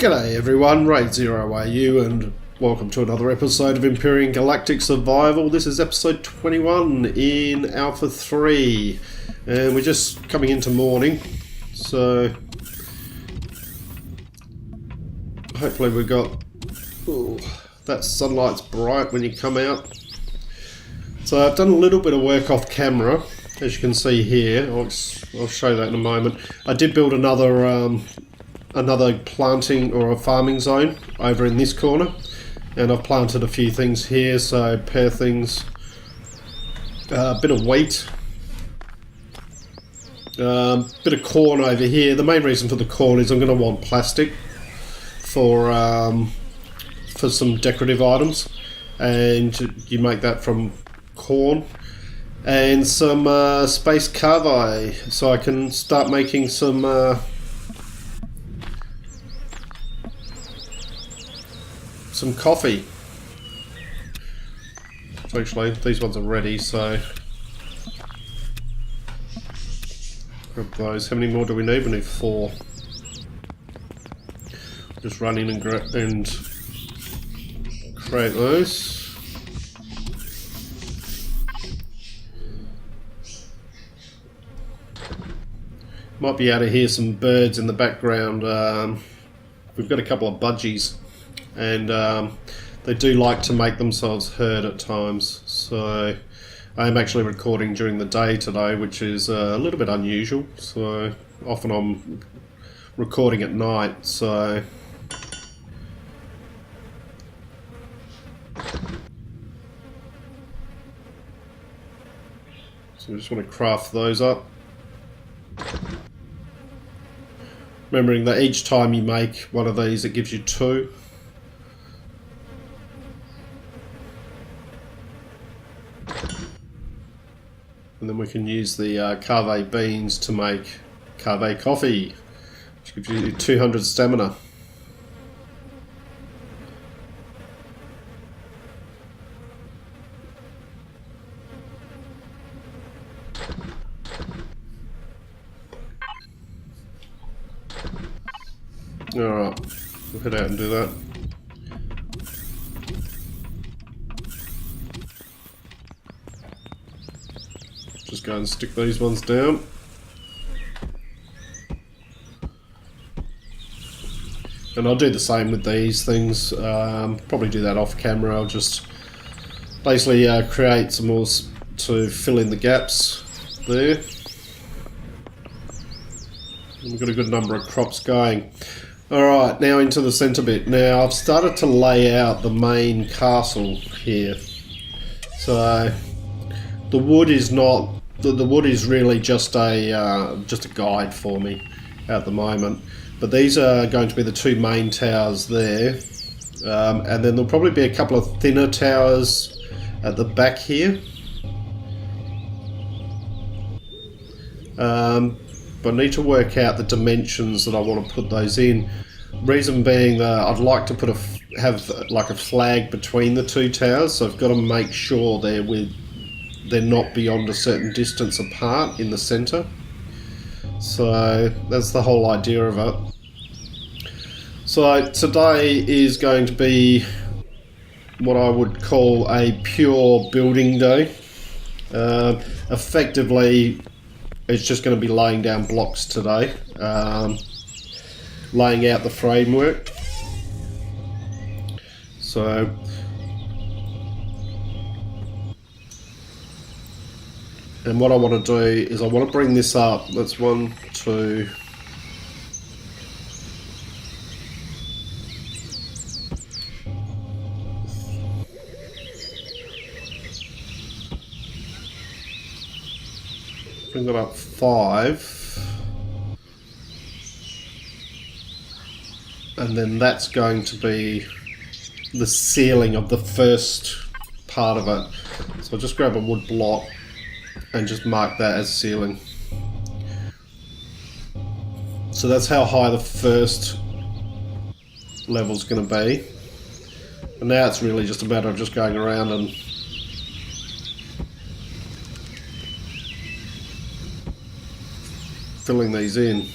G'day everyone, Raid0AU and welcome to another episode of Empyrion Galactic Survival. This is episode 21 in Alpha 3 and we're just coming into morning, so hopefully we've got that sunlight's bright when you come out. So I've done a little bit of work off camera, as you can see here. I'll show that in a moment. I did build another planting or a farming zone over in this corner, and I've planted a few things here, so pear things, a bit of wheat, bit of corn over here. The main reason for the corn is I'm going to want plastic for some decorative items, and you make that from corn, and some space carvi, so I can start making some coffee. So actually these ones are ready, so grab those. How many more do we need? We need 4. Just run in and create those. Might be able to hear some birds in the background. We've got a couple of budgies, and they do like to make themselves heard at times, so I am actually recording during the day today, which is a little bit unusual. So often I'm recording at night, so we just want to craft those up, remembering that each time you make one of these it gives you 2. And then we can use the carve beans to make carve coffee, which gives you 200 stamina. Alright, we'll head out and do that. Just go and stick these ones down. And I'll do the same with these things. Probably do that off camera. I'll just basically create some more to fill in the gaps there. And we've got a good number of crops going. Alright, now into the centre bit. Now I've started to lay out the main castle here. So the wood is not... The wood is really just a guide for me at the moment, but these are going to be the 2 main towers there, and then there'll probably be a couple of thinner towers at the back here. But I need to work out the dimensions that I want to put those in. Reason being that I'd like to have like a flag between the 2 towers, so I've got to make sure they're not beyond a certain distance apart in the centre. So that's the whole idea of it. So today is going to be what I would call a pure building day. Effectively, it's just going to be laying down blocks today, laying out the framework. So and what I want to do is I want to bring this up. That's 1, 2. Bring that up 5. And then that's going to be the ceiling of the first part of it. So I'll just grab a wood block and just mark that as ceiling. So that's how high the first level's going to be. And now it's really just a matter of just going around and filling these in.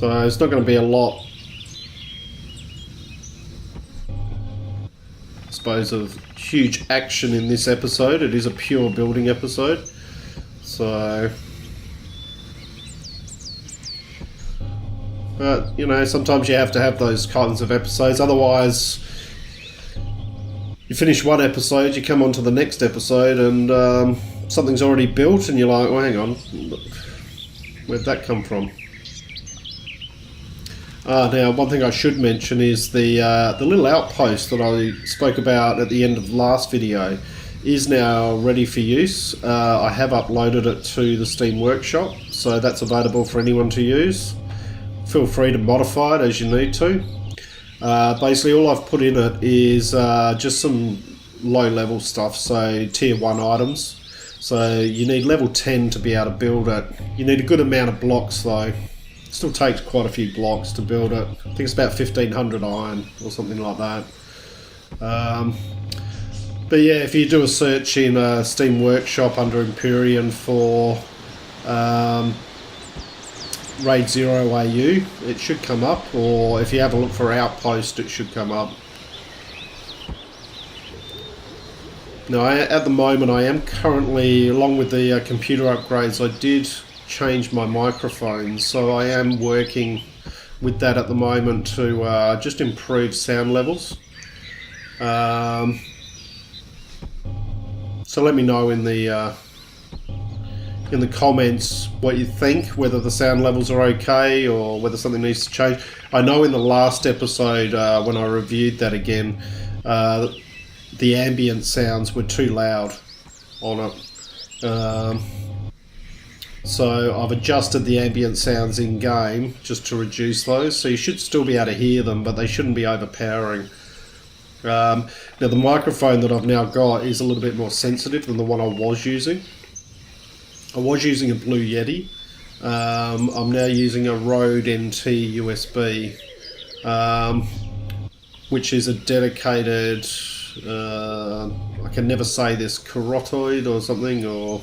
So it's not going to be a lot, I suppose, of huge action in this episode. It is a pure building episode. So, but you know, sometimes you have to have those kinds of episodes. Otherwise, you finish one episode, you come on to the next episode, and something's already built, and you're like, well, hang on, where'd that come from? Now, one thing I should mention is the little outpost that I spoke about at the end of the last video is now ready for use. I have uploaded it to the Steam Workshop, so that's available for anyone to use. Feel free to modify it as you need to. Basically, all I've put in it is just some low-level stuff, so Tier 1 items. So you need level 10 to be able to build it. You need a good amount of blocks, though. It still takes quite a few blocks to build it. I think it's about 1500 iron or something like that. But yeah, if you do a search in Steam Workshop under Empyrion for Raid 0 AU, it should come up, or if you have a look for Outpost, it should come up. Now, at the moment, I am currently, along with the computer upgrades, I did change my microphone, so I am working with that at the moment to just improve sound levels. So let me know in the comments what you think, whether the sound levels are okay or whether something needs to change. I know in the last episode when I reviewed that again, the ambient sounds were too loud on it. So I've adjusted the ambient sounds in game just to reduce those, so you should still be able to hear them, but they shouldn't be overpowering. Now the microphone that I've now got is a little bit more sensitive than the one I was using. I was using a Blue Yeti. I'm now using a Rode NT USB, which is a dedicated, I can never say this, carotid or something, or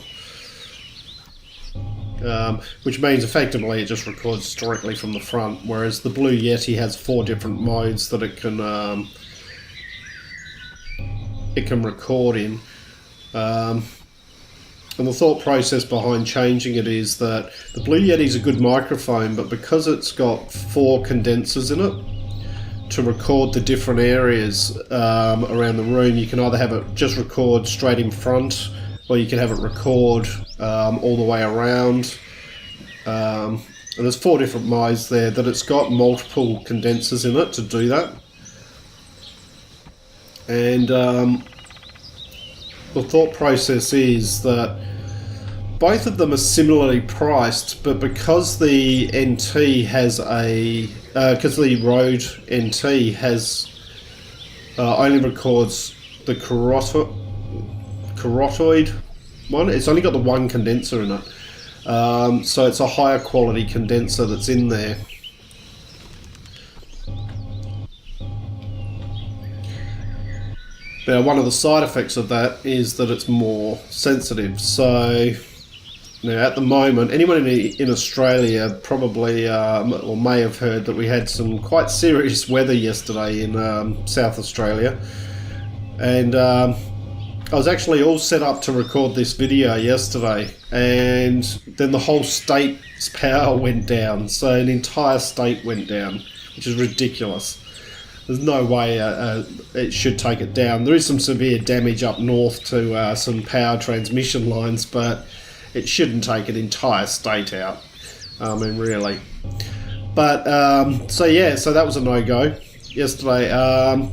which means effectively it just records directly from the front, whereas the Blue Yeti has 4 different modes that it can record in. And the thought process behind changing it is that the Blue Yeti is a good microphone, but because it's got 4 condensers in it to record the different areas around the room, you can either have it just record straight in front, or you can have it record all the way around. And there's 4 different modes there that it's got multiple condensers in it to do that. And the thought process is that both of them are similarly priced, but because the NT has because the Rode NT has only records the carotid one, it's only got the 1 condenser in it, so it's a higher quality condenser that's in there. Now, one of the side effects of that is that it's more sensitive. So now at the moment, anyone in Australia probably or may have heard that we had some quite serious weather yesterday in South Australia, and I was actually all set up to record this video yesterday, and then the whole state's power went down. So an entire state went down, which is ridiculous. There's no way it should take it down. There is some severe damage up north to some power transmission lines, but it shouldn't take an entire state out. I mean, really. But so yeah, so that was a no-go yesterday.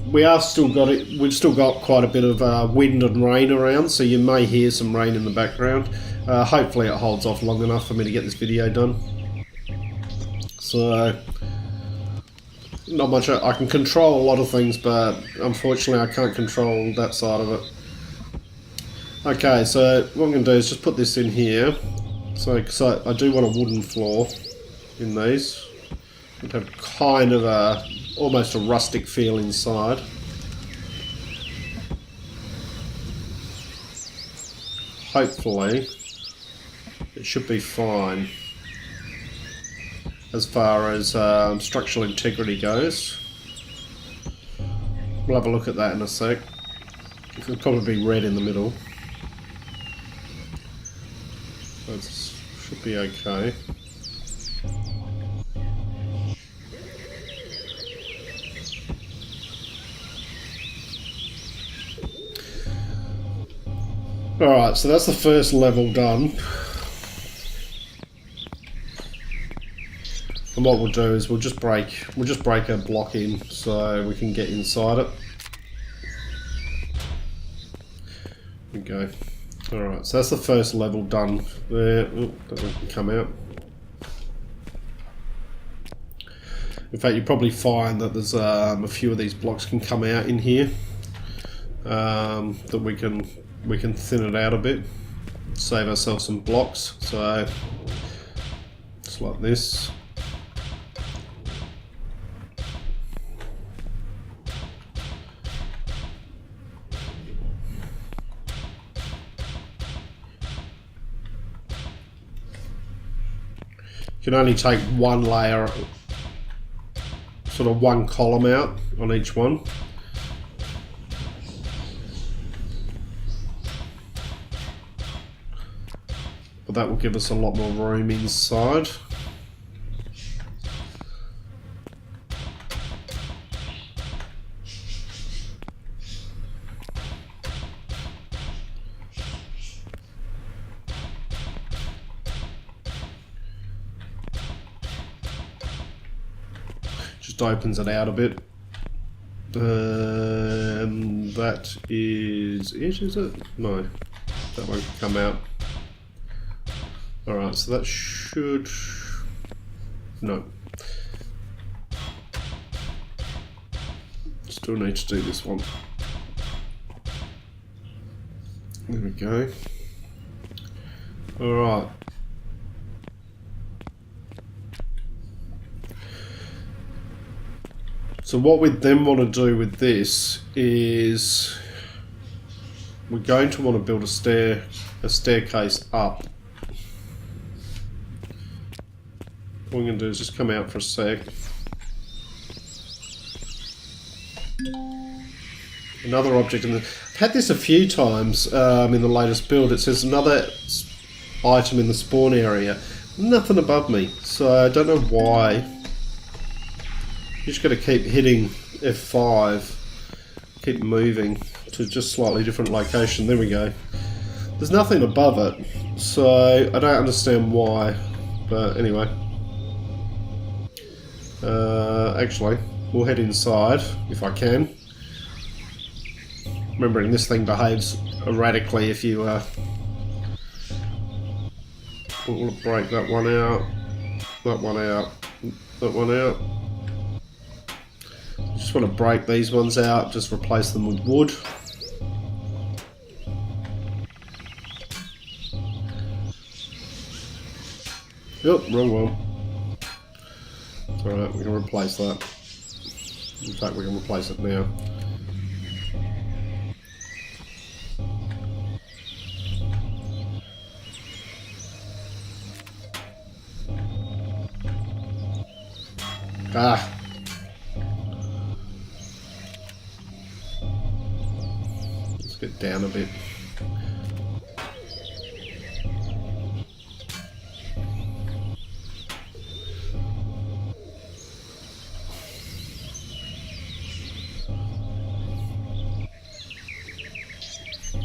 We've still got quite a bit of wind and rain around, so you may hear some rain in the background. Hopefully it holds off long enough for me to get this video done. So not much. I can control a lot of things, but unfortunately I can't control that side of it. Okay, so what I'm going to do is just put this in here. So, because I do want a wooden floor in these. It'd have kind of almost a rustic feel inside. Hopefully it should be fine. as far as structural integrity goes. We'll have a look at that in a sec. It'll probably be red in the middle. That should be okay. Alright, so that's the first level done. And what we'll do is we'll just break a block in so we can get inside it. There we go. Alright, so that's the first level done. There, oh, that one can come out. In fact, you probably find that there's a few of these blocks can come out in here. That we can thin it out a bit, save ourselves some blocks. So just like this. You can only take one layer, sort of one column out on each one. But that will give us a lot more room inside. Just opens it out a bit. That is it, is it? No, that won't come out. Alright, so that should... no. Still need to do this one. There we go. Alright. So what we then want to do with this is we're going to want to build a staircase up. What I'm going to do is just come out for a sec. Another object in the... I've had this a few times in the latest build. It says another item in the spawn area. Nothing above me, so I don't know why. You just got to keep hitting F5, keep moving to just slightly different location. There we go. There's nothing above it, so I don't understand why. But anyway, actually, we'll head inside if I can. Remembering this thing behaves erratically if you we'll break that one out, that one out, that one out. Just want to break these ones out, just replace them with wood. Yep, wrong one. Alright, we can replace that. In fact, we can replace it now. Ah! Let's get down a bit.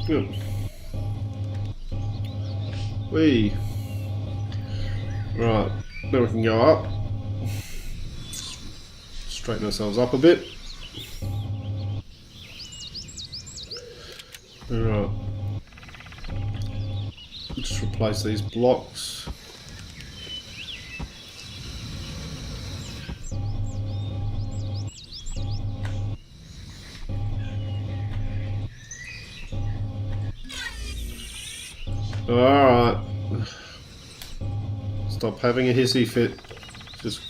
Good. Whee! Right, now we can go up. Straighten ourselves up a bit. Alright. Just replace these blocks. Alright. Stop having a hissy fit. Just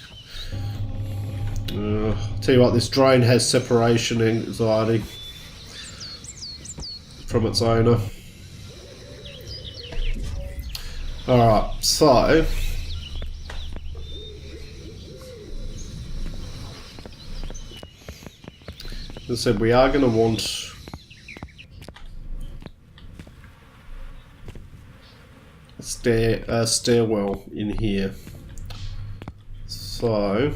tell you what, this drone has separation anxiety from its owner. Alright, so As I said, we are going to want a stairwell in here. So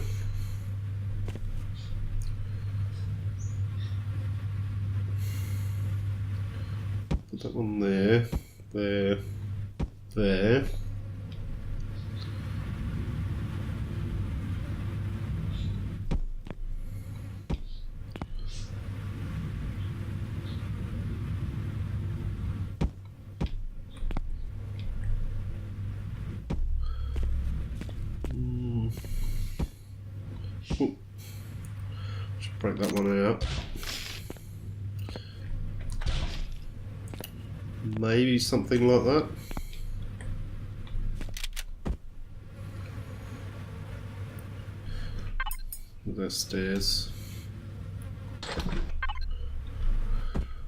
put that one there, there, there. Ooh. Should break that one out. Maybe something like that. There's stairs.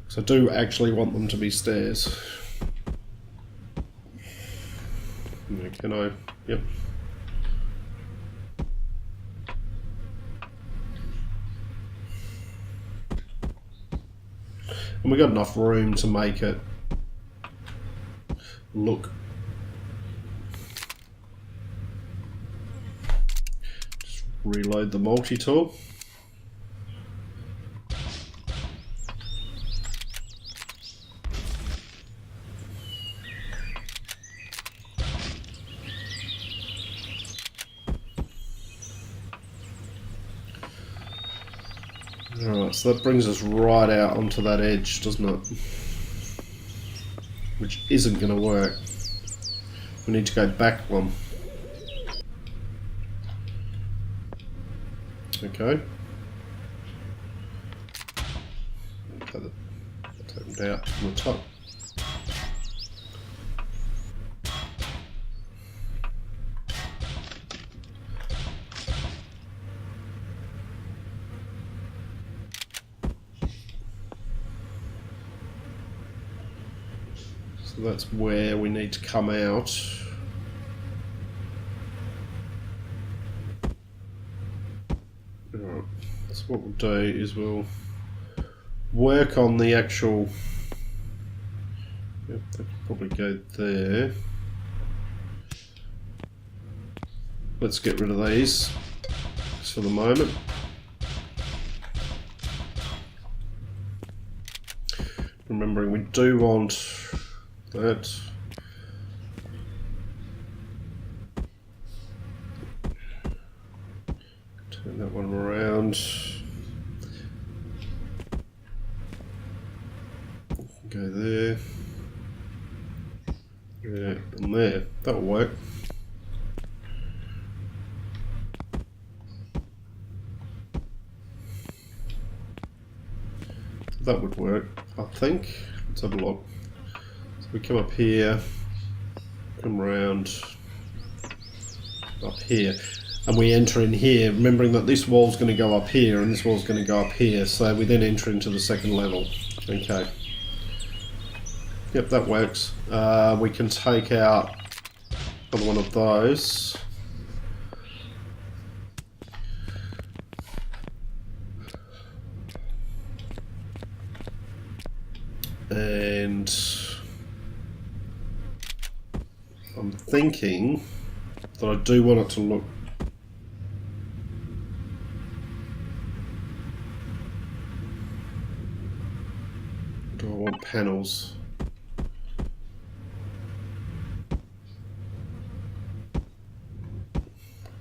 So I do actually want them to be stairs. Can I? Yep. And we got enough room to make it look. Just reload the multi-tool. Alright, so that brings us right out onto that edge, doesn't it? Which isn't going to work. We need to go back one. Okay. Take them out from the top. So that's where we need to come out. Alright, so what we'll do is we'll work on the actual... Yep, that could probably go there. Let's get rid of these just for the moment. Remembering we do want that. Turn that one around. Go there. Yeah, and there. That'll work. That would work, I think. Let's have a look. So we come up here, come round up here, and we enter in here, remembering that this wall's going to go up here and this wall's going to go up here, so we then enter into the second level. Okay. Yep, that works. We can take out another one of those. And I'm thinking that I do want it to look do I want panels?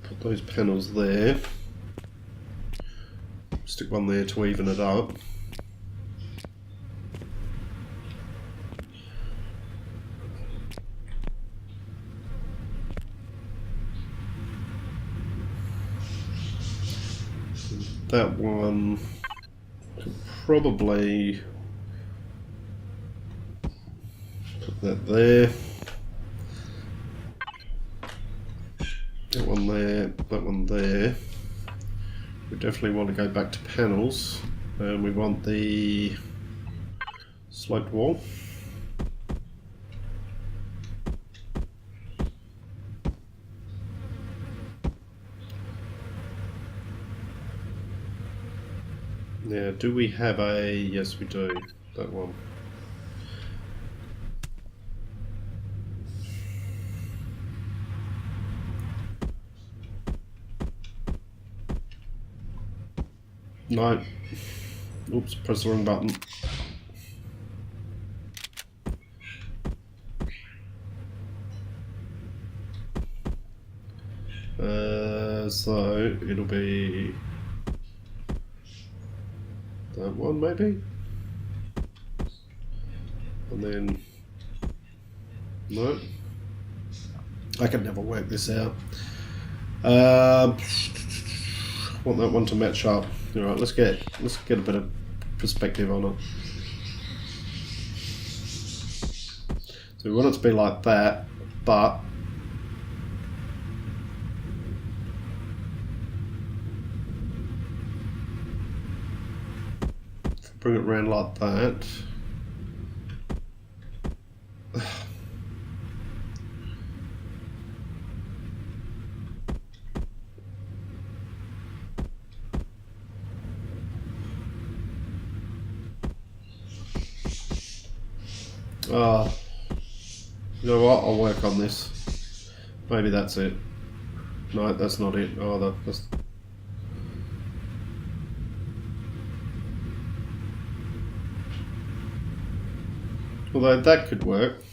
Put those panels there. Stick one there to even it up. That one could probably put that there. That one there, that one there. We definitely want to go back to panels, and we want the sloped wall. Now, do we have a... Yes, we do. That one. No. Oops, press the wrong button. So it'll be that one maybe, and then no. I can never work this out. Want that one to match up. All right, let's get a bit of perspective on it. So we want it to be like that, but if I bring it around like that. You know what? I'll work on this. Maybe that's it. No, that's not it. Oh, that's... Although that could work.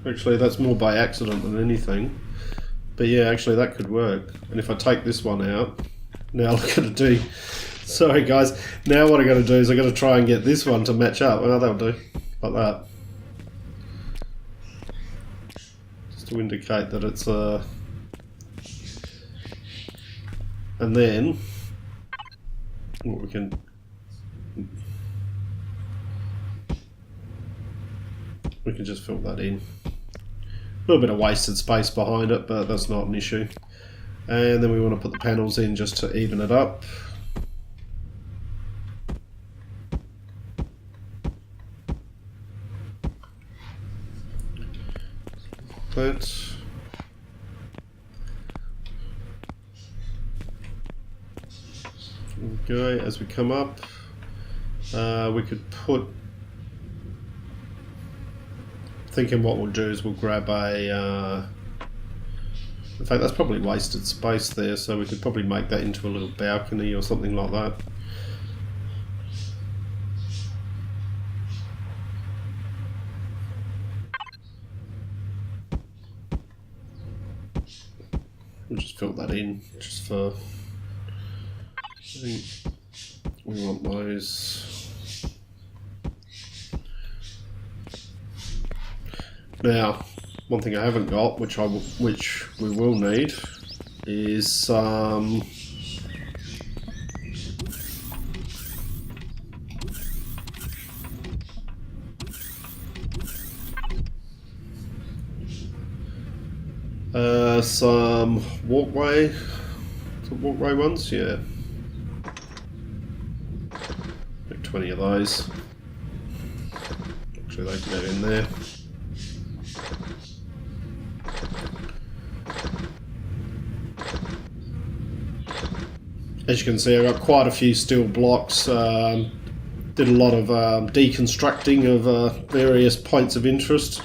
Actually, that's more by accident than anything. But yeah, actually that could work. And if I take this one out, now I've got to do... Sorry guys. Now what I got to do is I got to try and get this one to match up. Well, that'll do. Like that. To indicate that it's and then what we can just fill that in. A little bit of wasted space behind it, but that's not an issue. And then we want to put the panels in just to even it up. That. Okay, as we come up, we could put... Thinking what we'll do is we'll grab a... in fact, that's probably wasted space there, so we could probably make that into a little balcony or something like that. We'll just fill that in, just for... I think we want those. Now, one thing I haven't got, which we will need, is some... some walkway ones, yeah. Like 20 of those. Actually, they can go in there. As you can see, I've got quite a few steel blocks. Did a lot of deconstructing of various points of interest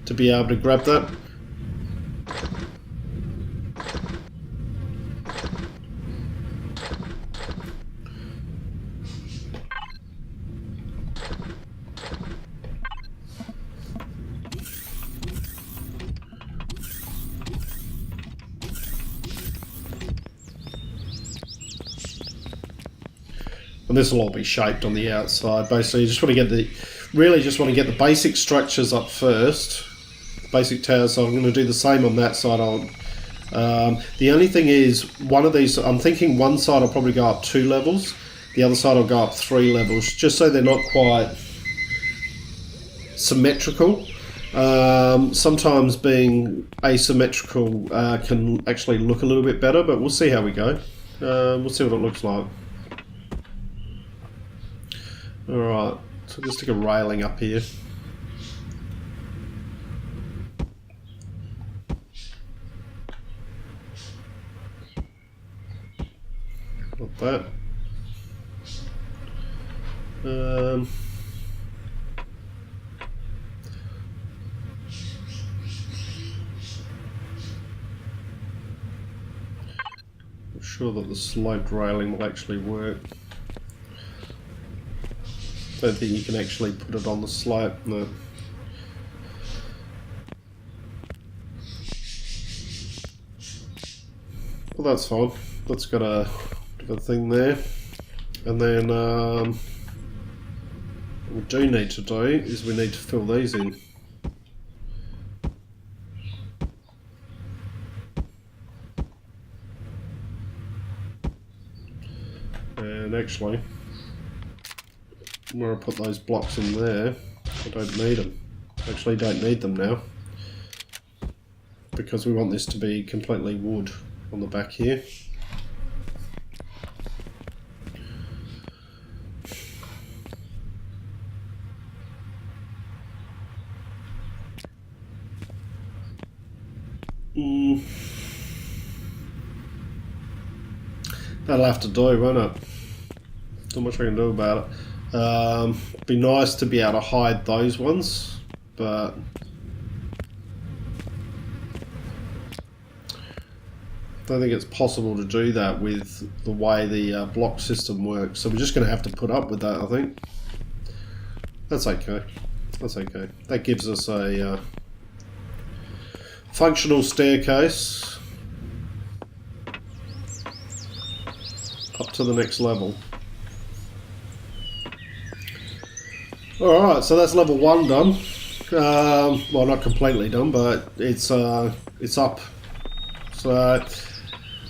to be able to grab that. And this will all be shaped on the outside. Basically, you just want to get the basic structures up first, basic towers. So I'm going to do the same on that side. The only thing is, one of these, I'm thinking one side will probably go up 2 levels, the other side will go up 3 levels, just so they're not quite symmetrical. Sometimes being asymmetrical can actually look a little bit better, but we'll see how we go. We'll see what it looks like. Alright, so just stick a railing up here. Like that. I'm sure that the sloped railing will actually work. Don't think you can actually put it on the slope, no. Well, that's fine. That's got a thing there. And then what we do need to do is we need to fill these in. And actually, where I put those blocks in there, I don't need them. Actually don't need them now, because we want this to be completely wood on the back here. That'll have to do, won't it? Not much I can do about it. Be nice to be able to hide those ones, but I don't think it's possible to do that with the way the block system works. So we're just going to have to put up with that, I think. That's okay. That's okay. That gives us a functional staircase up to the next level. Alright, so that's level 1 done. Well, not completely done, but it's up. So,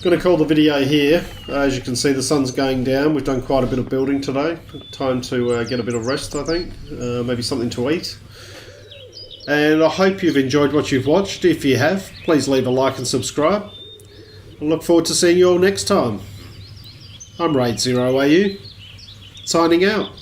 going to call the video here. As you can see, the sun's going down. We've done quite a bit of building today. Time to get a bit of rest, I think. Maybe something to eat. And I hope you've enjoyed what you've watched. If you have, please leave a like and subscribe. I look forward to seeing you all next time. I'm Raid0AU, signing out.